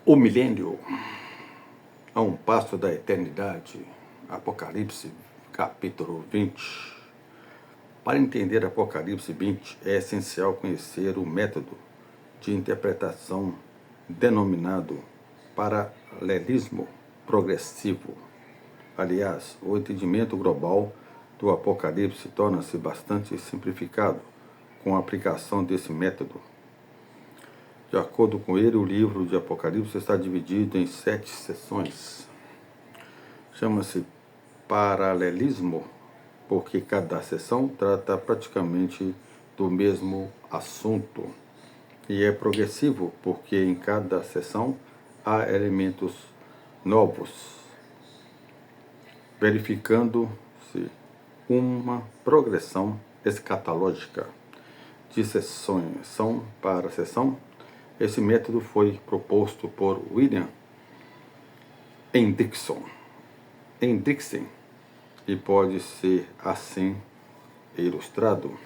O milênio, a um passo da eternidade. Apocalipse, capítulo 20. Para entender Apocalipse 20, é essencial conhecer o método de interpretação denominado paralelismo progressivo. Aliás, o entendimento global do Apocalipse torna-se bastante simplificado com a aplicação desse método. De acordo com ele, o livro de Apocalipse está dividido em 7 seções. Chama-se paralelismo, porque cada seção trata praticamente do mesmo assunto. E é progressivo, porque em cada seção há elementos novos, verificando-se uma progressão escatológica de seção para seção. Esse método foi proposto por William Hendrickson e pode ser assim ilustrado.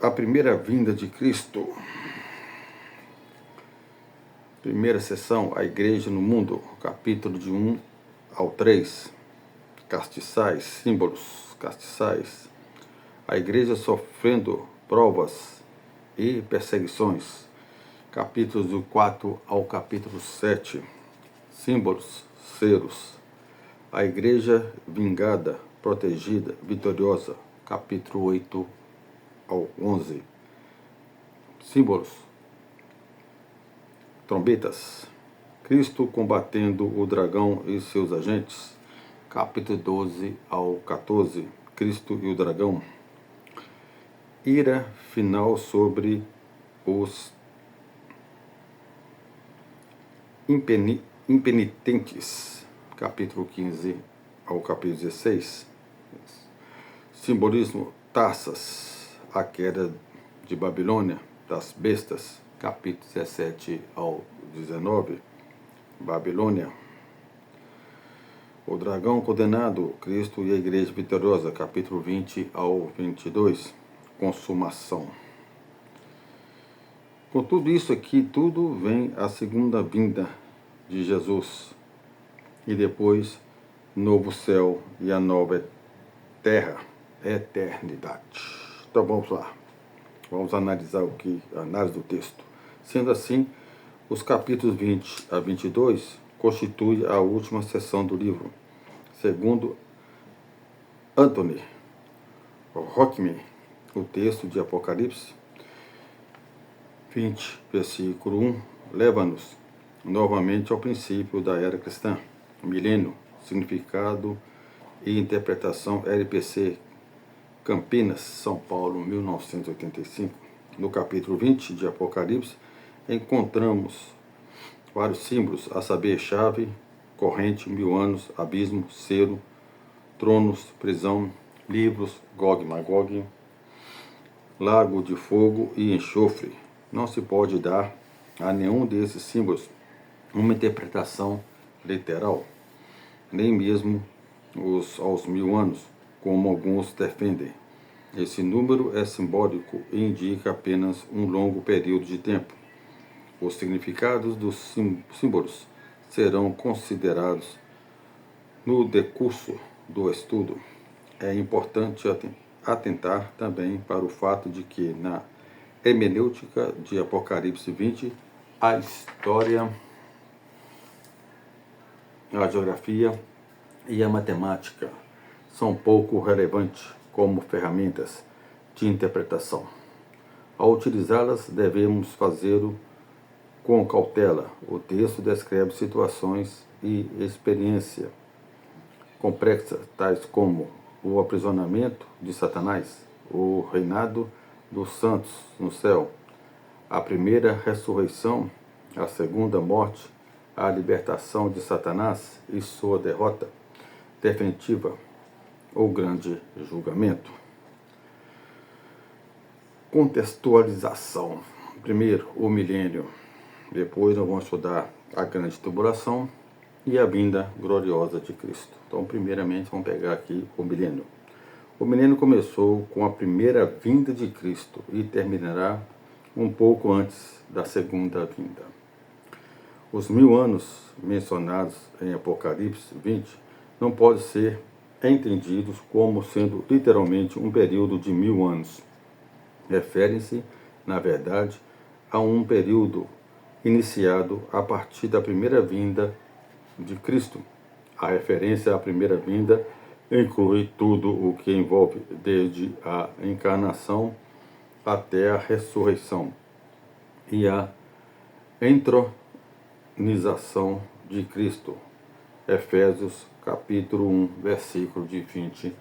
A primeira vinda de Cristo. Primeira seção, a igreja no mundo, capítulo de 1 ao 3. Castiçais, símbolos castiçais. A igreja sofrendo provas e perseguições, capítulos do 4 ao capítulo 7, símbolos, selos. A igreja vingada, protegida, vitoriosa, capítulo 8 ao 11, símbolos, trombetas. Cristo combatendo o dragão e seus agentes, capítulo 12 ao 14, Cristo e o dragão. Ira final sobre os impenitentes, capítulo 15 ao capítulo 16. Simbolismo, taças, a queda de Babilônia, das bestas, capítulo 17 ao 19, Babilônia. O dragão condenado, Cristo e a igreja vitoriosa, capítulo 20 ao 22. Consumação. Com tudo isso aqui, tudo vem a segunda vinda de Jesus e depois novo céu e a nova terra, eternidade. Então vamos lá, vamos analisar análise do texto. Sendo assim, os capítulos 20 a 22 constituem a última seção do livro, segundo Anthony Rockman. O texto de Apocalipse 20, versículo 1, leva-nos novamente ao princípio da era cristã, milênio, significado e interpretação, LPC, Campinas, São Paulo, 1985. No capítulo 20 de Apocalipse, encontramos vários símbolos, a saber, chave, corrente, 1000 anos, abismo, selo, tronos, prisão, livros, Gog e Magog, lago de fogo e enxofre. Não se pode dar a nenhum desses símbolos uma interpretação literal, nem mesmo aos 1000 anos, como alguns defendem. Esse número é simbólico e indica apenas um longo período de tempo. Os significados dos símbolos serão considerados no decurso do estudo. É importante atentar também para o fato de que na hermenêutica de Apocalipse 20, a história, a geografia e a matemática são pouco relevantes como ferramentas de interpretação. Ao utilizá-las, devemos fazê-lo com cautela. O texto descreve situações e experiência complexas, tais como o aprisionamento de Satanás, o reinado dos santos no céu, a primeira ressurreição, a segunda morte, a libertação de Satanás e sua derrota definitiva, o grande julgamento. Contextualização. Primeiro, o milênio. Depois nós vamos estudar a grande tribulação e a vinda gloriosa de Cristo. Então, primeiramente, vamos pegar aqui o milênio. O milênio começou com a primeira vinda de Cristo e terminará um pouco antes da segunda vinda. Os 1000 anos mencionados em Apocalipse 20 não podem ser entendidos como sendo literalmente um período de 1000 anos. Referem-se, na verdade, a um período iniciado a partir da primeira vinda de Cristo. A referência à primeira vinda inclui tudo o que envolve, desde a encarnação até a ressurreição e a entronização de Cristo. Efésios capítulo 1, versículo de 20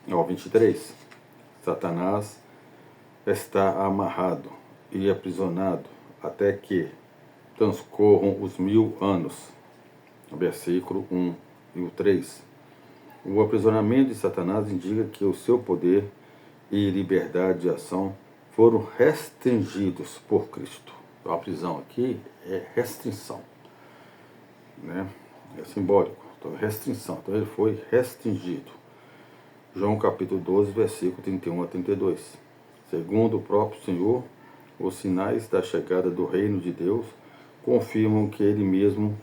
ao 23. Satanás está amarrado e aprisionado até que transcorram os 1000 anos. Versículo 1 e o 3. O aprisionamento de Satanás indica que o seu poder e liberdade de ação foram restringidos por Cristo. A prisão aqui é restrição, né? É simbólico, então restrição. Então ele foi restringido. João capítulo 12, versículo 31 a 32. Segundo o próprio Senhor, os sinais da chegada do reino de Deus confirmam que ele mesmo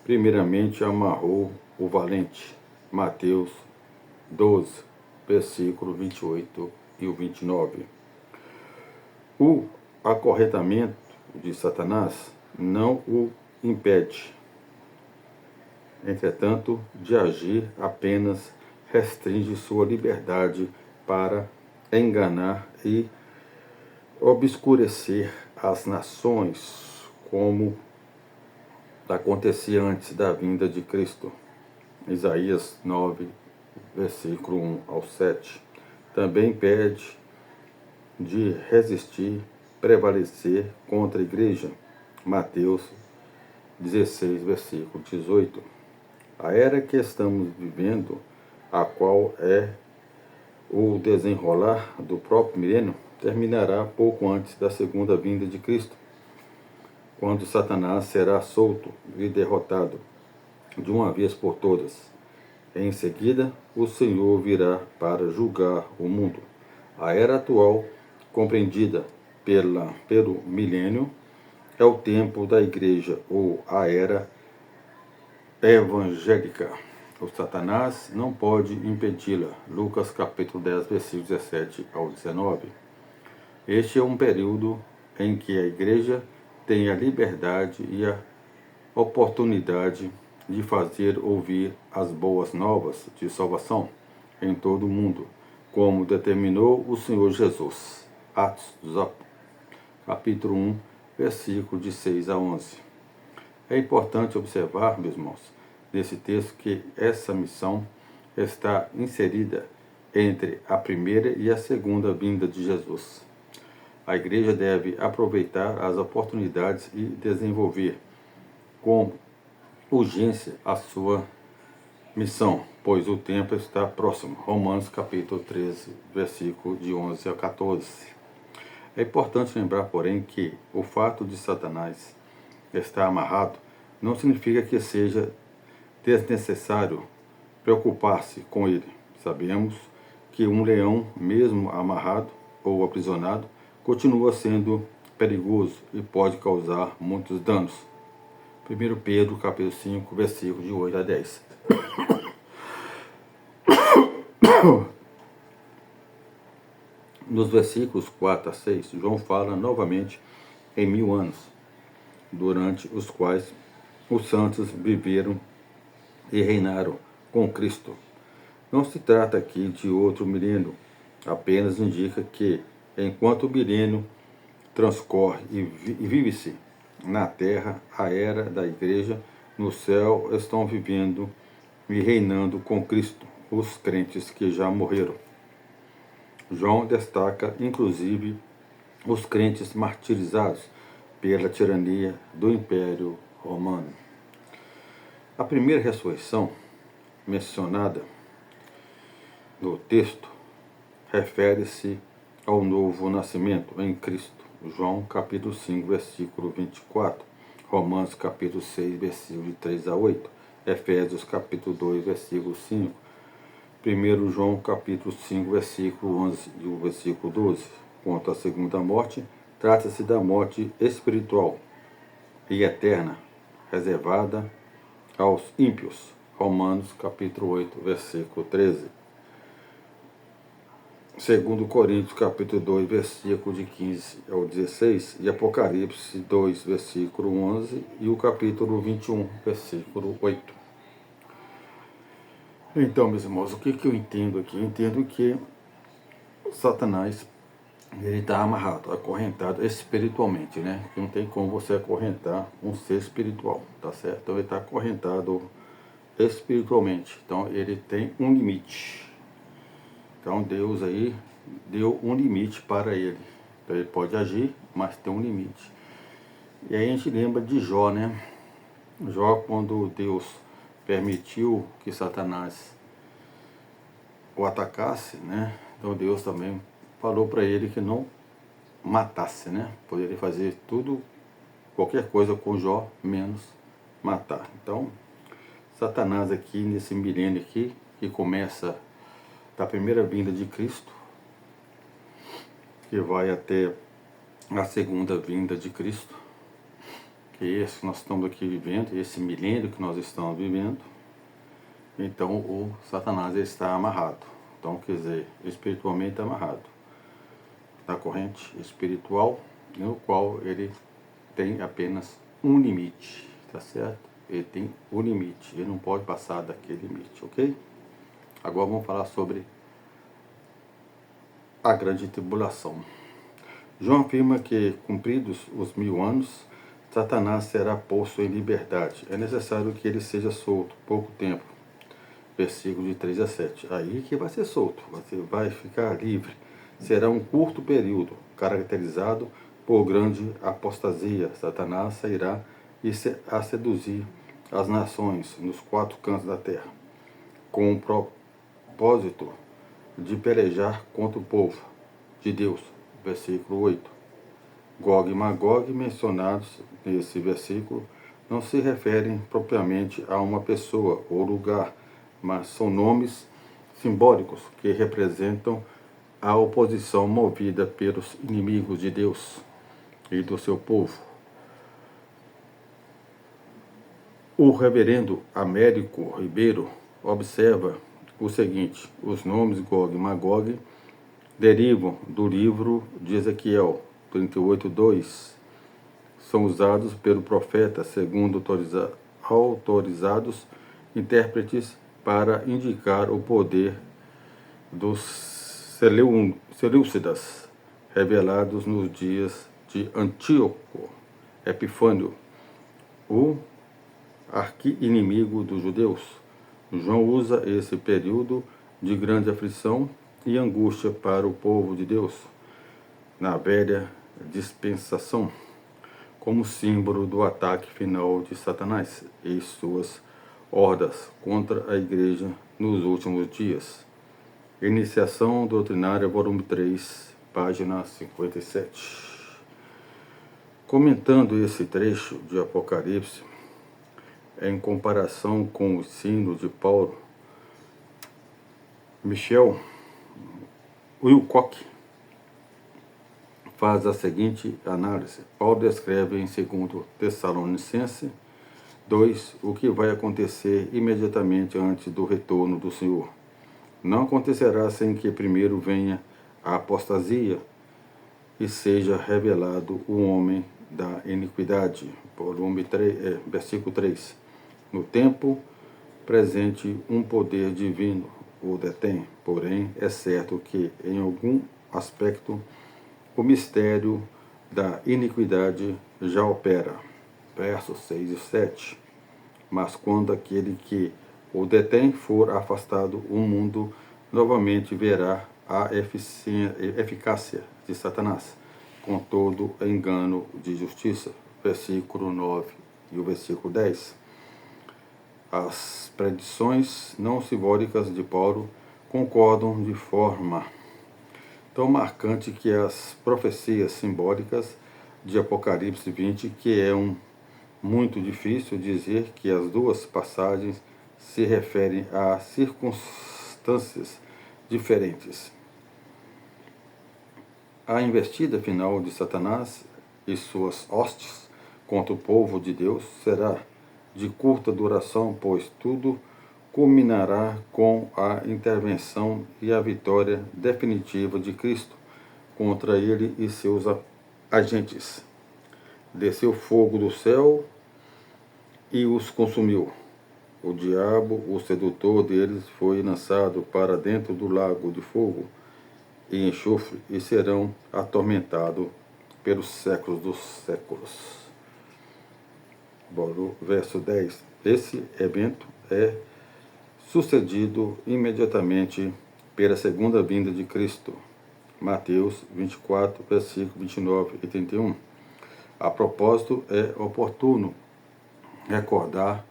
primeiramente amarrou o valente. Mateus 12, versículo 28 e o 29. O acorrentamento de Satanás não o impede, entretanto, de agir, apenas restringe sua liberdade para enganar e obscurecer as nações, como acontecia antes da vinda de Cristo. Isaías 9, versículo 1 ao 7. Também pede de resistir, prevalecer contra a igreja. Mateus 16, versículo 18. A era que estamos vivendo, a qual é o desenrolar do próprio milênio, terminará pouco antes da segunda vinda de Cristo, quando Satanás será solto e derrotado de uma vez por todas. Em seguida, o Senhor virá para julgar o mundo. A era atual, compreendida pelo milênio, é o tempo da igreja, ou a era evangélica. O Satanás não pode impedi-la. Lucas capítulo 10, versículos 17 ao 19. Este é um período em que a igreja tem a liberdade e a oportunidade de fazer ouvir as boas novas de salvação em todo o mundo, como determinou o Senhor Jesus. Atos dos Apóstolos, capítulo 1, versículo de 6 a 11. É importante observar, meus irmãos, nesse texto que essa missão está inserida entre a primeira e a segunda vinda de Jesus. A igreja deve aproveitar as oportunidades e desenvolver com urgência a sua missão, pois o tempo está próximo. Romanos capítulo 13, versículo de 11 a 14. É importante lembrar, porém, que o fato de Satanás estar amarrado não significa que seja desnecessário preocupar-se com ele. Sabemos que um leão, mesmo amarrado ou aprisionado, continua sendo perigoso e pode causar muitos danos. 1 Pedro, capítulo 5, versículos de 8 a 10. Nos versículos 4 a 6, João fala novamente em 1000 anos, durante os quais os santos viveram e reinaram com Cristo. Não se trata aqui de outro milênio, apenas indica que, enquanto o milênio transcorre e vive-se na terra, a era da igreja no céu estão vivendo e reinando com Cristo, os crentes que já morreram. João destaca, inclusive, os crentes martirizados pela tirania do Império Romano. A primeira ressurreição mencionada no texto refere-se ao novo nascimento em Cristo. João capítulo 5, versículo 24, Romanos capítulo 6, versículo de 3 a 8, Efésios capítulo 2, versículo 5, 1 João capítulo 5, versículo 11 e o versículo 12. Quanto à segunda morte, Trata-se da morte espiritual e eterna, reservada aos ímpios. Romanos capítulo 8, versículo 13. Segundo Coríntios capítulo 2, versículo de 15 ao 16, e Apocalipse 2, versículo 11, e o capítulo 21, versículo 8. Então, meus irmãos, o que eu entendo aqui? Eu entendo que Satanás, ele está amarrado, acorrentado espiritualmente, né? Que não tem como você acorrentar um ser espiritual, tá certo? Então ele está acorrentado espiritualmente, então ele tem um limite. Então Deus aí deu um limite para ele. Então ele pode agir, mas tem um limite. E aí a gente lembra de Jó, né? Jó, quando Deus permitiu que Satanás o atacasse, né? Então Deus também falou para ele que não matasse, né? Poderia fazer tudo, qualquer coisa com Jó, menos matar. Então, Satanás aqui, nesse milênio aqui, que começa da primeira vinda de Cristo, que vai até a segunda vinda de Cristo, que é esse que nós estamos aqui vivendo, esse milênio que nós estamos vivendo. Então o Satanás está amarrado. Então, quer dizer, espiritualmente amarrado na corrente espiritual, no qual ele tem apenas um limite, tá certo? Ele tem um limite, ele não pode passar daquele limite, ok? Agora vamos falar sobre a grande tribulação. João afirma que, cumpridos os 1000 anos, Satanás será posto em liberdade. É necessário que ele seja solto pouco tempo. Versículo de 3 a 7. Aí que vai ser solto, você vai ficar livre. Será um curto período, caracterizado por grande apostasia. Satanás sairá a seduzir as nações nos 4 cantos da terra, com o propósito de pelejar contra o povo de Deus. Versículo 8. Gog e Magog, mencionados nesse versículo, não se referem propriamente a uma pessoa ou lugar, mas são nomes simbólicos que representam a oposição movida pelos inimigos de Deus e do seu povo. O reverendo Américo Ribeiro observa o seguinte: os nomes Gog e Magog derivam do livro de Ezequiel 38:2. São usados pelo profeta segundo autorizados intérpretes para indicar o poder dos Seleucidas, revelados nos dias de Antíoco Epifânio, o arqui-inimigo dos judeus. João usa esse período de grande aflição e angústia para o povo de Deus, na velha dispensação, como símbolo do ataque final de Satanás e suas hordas contra a igreja nos últimos dias. Iniciação Doutrinária, volume 3, página 57. Comentando esse trecho de Apocalipse, em comparação com o ensino de Paulo, Michel Wilcock faz a seguinte análise. Paulo descreve em 2 Tessalonicenses 2 o que vai acontecer imediatamente antes do retorno do Senhor. Não acontecerá sem que primeiro venha a apostasia e seja revelado o homem da iniquidade. Volume 3, versículo 3. No tempo presente, um poder divino o detém, porém é certo que, em algum aspecto, o mistério da iniquidade já opera. Versos 6 e 7. Mas quando aquele que o detém for afastado, o mundo novamente verá a eficácia de Satanás, com todo engano de justiça. Versículo 9 e o versículo 10. As predições não simbólicas de Paulo concordam de forma tão marcante que as profecias simbólicas de Apocalipse 20, que é muito difícil dizer que as duas passagens se referem a circunstâncias diferentes. A investida final de Satanás e suas hostes contra o povo de Deus será de curta duração, pois tudo culminará com a intervenção e a vitória definitiva de Cristo contra ele e seus agentes. Desceu fogo do céu e os consumiu. O diabo, o sedutor deles, foi lançado para dentro do lago de fogo e enxofre e serão atormentados pelos séculos dos séculos. Verso 10. Esse evento é sucedido imediatamente pela segunda vinda de Cristo. Mateus 24, versículos 29 e 31. A propósito, é oportuno recordar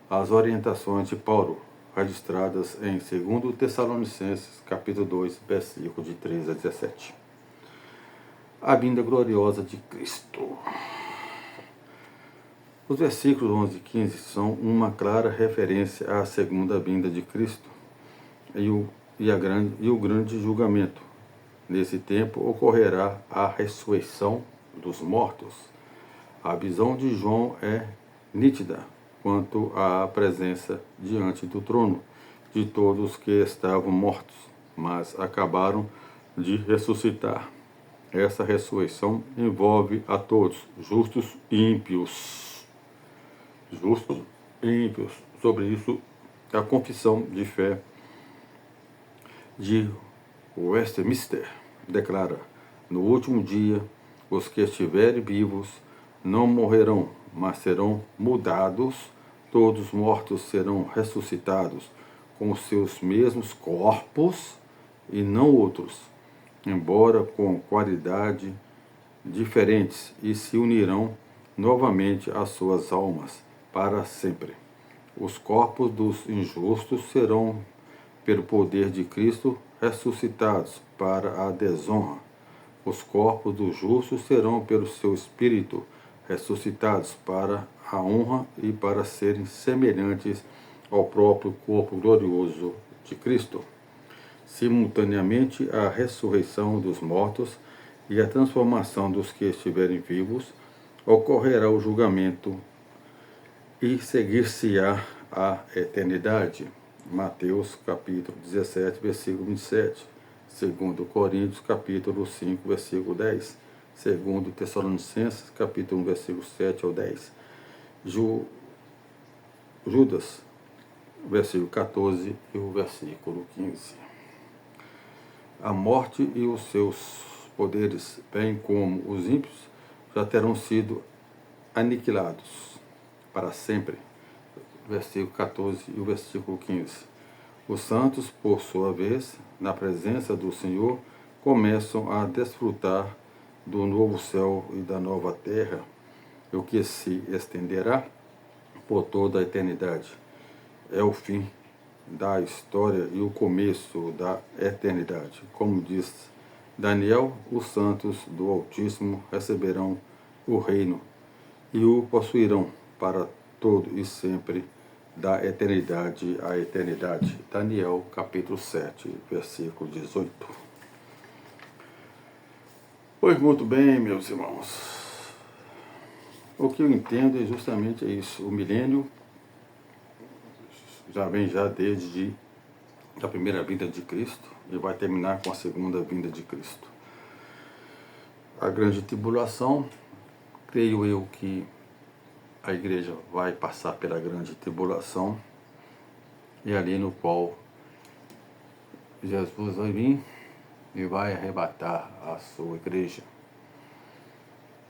as orientações de Paulo, registradas em 2 Tessalonicenses, capítulo 2, versículos de 13 a 17. A vinda gloriosa de Cristo. Os versículos 11 e 15 são uma clara referência à segunda vinda de Cristo e o grande julgamento. Nesse tempo ocorrerá a ressurreição dos mortos. A visão de João é nítida quanto à presença diante do trono de todos que estavam mortos, mas acabaram de ressuscitar. Essa ressurreição envolve a todos, justos e ímpios. Justos e ímpios. Sobre isso, a confissão de fé de Westminster declara: no último dia, os que estiverem vivos não morrerão, mas serão mudados, todos os mortos serão ressuscitados com os seus mesmos corpos e não outros, embora com qualidade diferentes, e se unirão novamente às suas almas para sempre. Os corpos dos injustos serão, pelo poder de Cristo, ressuscitados para a desonra. Os corpos dos justos serão, pelo seu Espírito, ressuscitados para a honra e para serem semelhantes ao próprio corpo glorioso de Cristo. Simultaneamente, a ressurreição dos mortos e a transformação dos que estiverem vivos, ocorrerá o julgamento e seguir-se-á a eternidade. Mateus capítulo 17, versículo 27. 2 Coríntios capítulo 5, versículo 10. 2 Tessalonicenses capítulo 1, versículo 7 ao 10. Judas, versículo 14 e o versículo 15. A morte e os seus poderes, bem como os ímpios, já terão sido aniquilados para sempre. Versículo 14 e o versículo 15. Os santos, por sua vez, na presença do Senhor, começam a desfrutar do novo céu e da nova terra, o que se estenderá por toda a eternidade. É o fim da história e o começo da eternidade. Como diz Daniel, os santos do Altíssimo receberão o reino e o possuirão para todo e sempre, da eternidade à eternidade. Daniel, capítulo 7, versículo 18. Pois muito bem, meus irmãos. O que eu entendo é justamente isso. O milênio já vem desde a primeira vinda de Cristo e vai terminar com a segunda vinda de Cristo. A grande tribulação, creio eu que a igreja vai passar pela grande tribulação, e ali no qual Jesus vai vir e vai arrebatar a sua igreja.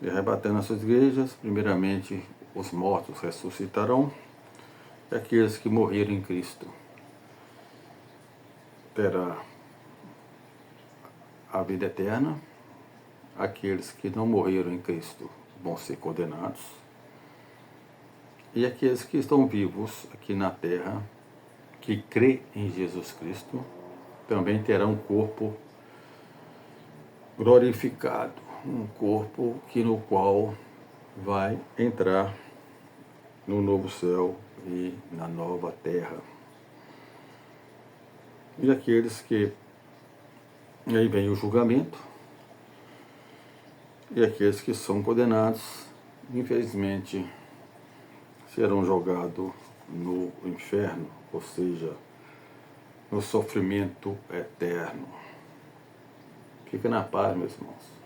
E arrebatando as suas igrejas, primeiramente os mortos ressuscitarão, e aqueles que morreram em Cristo terá a vida eterna, aqueles que não morreram em Cristo vão ser condenados, e aqueles que estão vivos aqui na terra, que crê em Jesus Cristo, também terão um corpo glorificado, um corpo no qual vai entrar no novo céu e na nova terra. E aqueles que, aí vem o julgamento, E aqueles que são condenados, infelizmente, serão jogados no inferno, ou seja, no sofrimento eterno. Fica na paz, meus irmãos.